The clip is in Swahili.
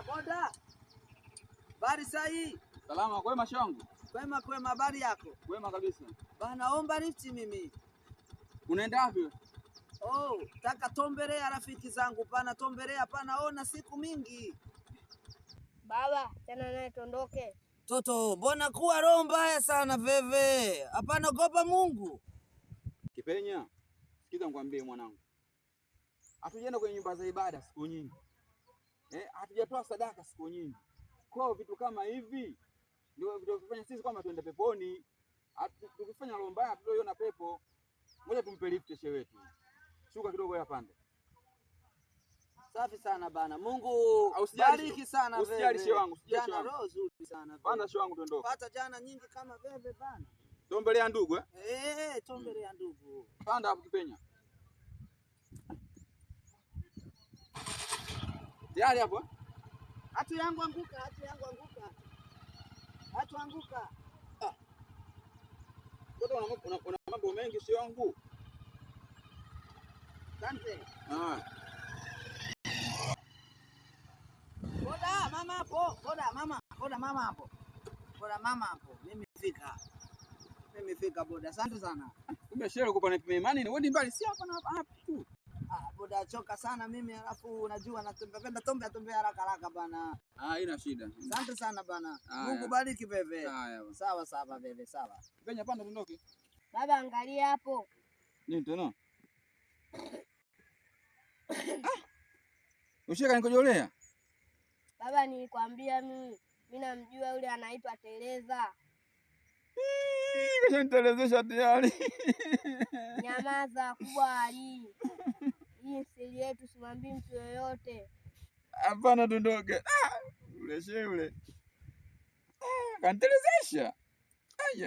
Boda. Bari sahi. Salama, kwema shangu? Kwema, habari yako? Kwema kabisa. Bana, omba lifti mimi. Unaenda wapi? Oh, taka tombelea rafiki zangu, pana tombelea, pana ona siku mingi. Baba, tena naye tondoke. Toto, mbona kuwa roho mbaya sana veve? Hapana, ogopa Mungu. Kipenya, sikiza nikwambie mwanangu. Hatujaenda kwenye nyumba za ibada siku nyingi. Hatujatoa sadaka siku nyingi. Kwa vitu kama hivi ndio vinafanya sisi kama tuende peponi. Tukifanya roho mbaya tutaiona pepo. Ngoja tumpe lift shehe wetu. Shuka kidogo ya pande. Safi sana bana. Mungu bariki sana veve. Usijali shehe wangu, usijali. Jana roho nzuri sana veve. Panda shehe wangu tuondoke. Pata jana nyingi kama veve bana. Tombelea ndugu tombelea ndugu. Panda hapo Kipenya. Tayari hapo? Hatu yangu anguka. Una mambo mengi sio wangu. Asante. Boda mama hapo. Boda mama hapo. Mimi fika boda. Asante sana. Kumbe shehe uko pana imani ni wewe mbali si hapa na hapa tu. Boda choka sana mimi, alafu unajua napenda tombea haraka bana. Haina shida. Asante sana bana. Mungu bariki bebe. Sawa bebe, sawa. Penya panda tuondoke. Baba, angalia hapo. Nini tena? Ushika nikojolea? Baba, nilikwambia mimi namjua yule anaitwa Tereza. Kisha nitelezesha tayari. Nyamaza kubwa ali. Hii siri yetu simwambii mtu yoyote. Hapana tuondoke. Ule shehe ule. Kanitelezesha. Ay.